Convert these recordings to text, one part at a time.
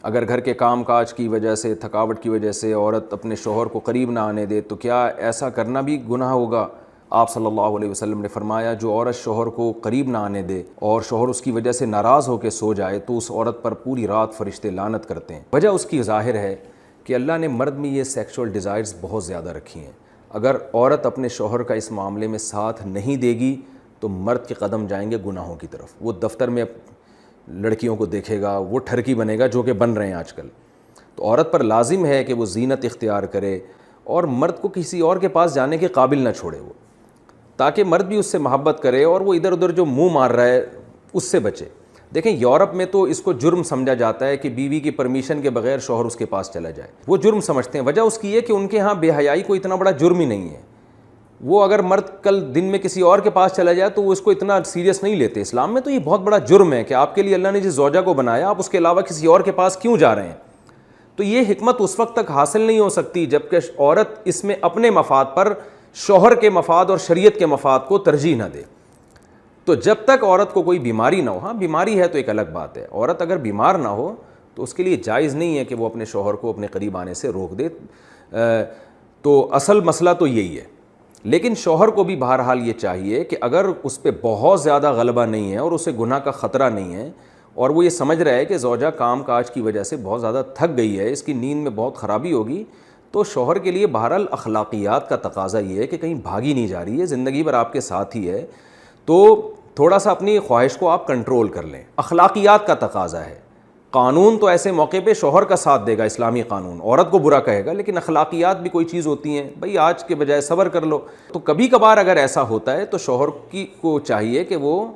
اگر گھر کے کام کاج کی وجہ سے، تھکاوٹ کی وجہ سے عورت اپنے شوہر کو قریب نہ آنے دے تو کیا ایسا کرنا بھی گناہ ہوگا؟ آپ صلی اللہ علیہ وسلم نے فرمایا جو عورت شوہر کو قریب نہ آنے دے اور شوہر اس کی وجہ سے ناراض ہو کے سو جائے تو اس عورت پر پوری رات فرشتے لعنت کرتے ہیں۔ وجہ اس کی ظاہر ہے کہ اللہ نے مرد میں یہ سیکشول ڈیزائرز بہت زیادہ رکھی ہیں۔ اگر عورت اپنے شوہر کا اس معاملے میں ساتھ نہیں دے گی تو مرد کے قدم جائیں گے گناہوں کی طرف۔ وہ دفتر میں لڑکیوں کو دیکھے گا، وہ ٹھرکی بنے گا جو کہ بن رہے ہیں آج کل۔ تو عورت پر لازم ہے کہ وہ زینت اختیار کرے اور مرد کو کسی اور کے پاس جانے کے قابل نہ چھوڑے وہ، تاکہ مرد بھی اس سے محبت کرے اور وہ ادھر ادھر جو منہ مار رہا ہے اس سے بچے۔ دیکھیں یورپ میں تو اس کو جرم سمجھا جاتا ہے کہ بیوی کی پرمیشن کے بغیر شوہر اس کے پاس چلا جائے، وہ جرم سمجھتے ہیں۔ وجہ اس کی ہے کہ ان کے ہاں بے حیائی کو اتنا بڑا جرم ہی نہیں ہے۔ وہ اگر مرد کل دن میں کسی اور کے پاس چلا جائے تو وہ اس کو اتنا سیریس نہیں لیتے۔ اسلام میں تو یہ بہت بڑا جرم ہے کہ آپ کے لیے اللہ نے جس زوجہ کو بنایا آپ اس کے علاوہ کسی اور کے پاس کیوں جا رہے ہیں۔ تو یہ حکمت اس وقت تک حاصل نہیں ہو سکتی جب کہ عورت اس میں اپنے مفاد پر شوہر کے مفاد اور شریعت کے مفاد کو ترجیح نہ دے۔ تو جب تک عورت کو کوئی بیماری نہ ہو، ہاں بیماری ہے تو ایک الگ بات ہے، عورت اگر بیمار نہ ہو تو اس کے لیے جائز نہیں ہے کہ وہ اپنے شوہر کو اپنے قریب آنے سے روک دے۔ تو اصل مسئلہ تو یہی ہے۔ لیکن شوہر کو بھی بہرحال یہ چاہیے کہ اگر اس پہ بہت زیادہ غلبہ نہیں ہے اور اسے گناہ کا خطرہ نہیں ہے اور وہ یہ سمجھ رہا ہے کہ زوجہ کام کاج کی وجہ سے بہت زیادہ تھک گئی ہے، اس کی نیند میں بہت خرابی ہوگی، تو شوہر کے لیے بہرحال اخلاقیات کا تقاضا یہ ہے کہ کہیں بھاگی نہیں جا رہی ہے، زندگی بھر آپ کے ساتھ ہی ہے، تو تھوڑا سا اپنی خواہش کو آپ کنٹرول کر لیں۔ اخلاقیات کا تقاضا ہے۔ قانون تو ایسے موقع پہ شوہر کا ساتھ دے گا، اسلامی قانون عورت کو برا کہے گا، لیکن اخلاقیات بھی کوئی چیز ہوتی ہیں، بھئی آج کے بجائے صبر کر لو۔ تو کبھی کبھار اگر ایسا ہوتا ہے تو شوہر کو چاہیے کہ وہ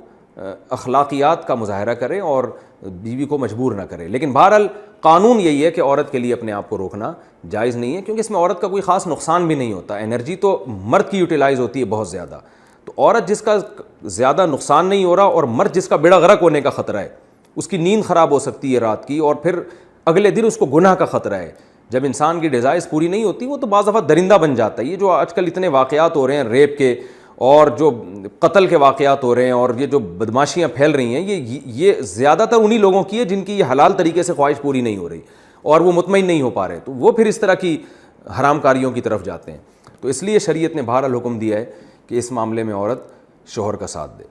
اخلاقیات کا مظاہرہ کرے اور بیوی کو مجبور نہ کرے۔ لیکن بہرحال قانون یہی ہے کہ عورت کے لیے اپنے آپ کو روکنا جائز نہیں ہے، کیونکہ اس میں عورت کا کوئی خاص نقصان بھی نہیں ہوتا۔ انرجی تو مرد کی یوٹیلائز ہوتی ہے بہت زیادہ، تو عورت جس کا زیادہ نقصان نہیں ہو رہا اور مرد جس کا بیڑا غرق ہونے کا خطرہ ہے، اس کی نیند خراب ہو سکتی ہے رات کی اور پھر اگلے دن اس کو گناہ کا خطرہ ہے۔ جب انسان کی ڈیزائرز پوری نہیں ہوتی وہ تو بعض دفعہ درندہ بن جاتا ہے۔ یہ جو آج کل اتنے واقعات ہو رہے ہیں ریپ کے اور جو قتل کے واقعات ہو رہے ہیں اور یہ جو بدماشیاں پھیل رہی ہیں، یہ زیادہ تر انہی لوگوں کی ہے جن کی یہ حلال طریقے سے خواہش پوری نہیں ہو رہی اور وہ مطمئن نہیں ہو پا رہے، تو وہ پھر اس طرح کی حرام کاریوں کی طرف جاتے ہیں۔ تو اس لیے شریعت نے بہرحال حکم دیا ہے کہ اس معاملے میں عورت شوہر کا ساتھ دے۔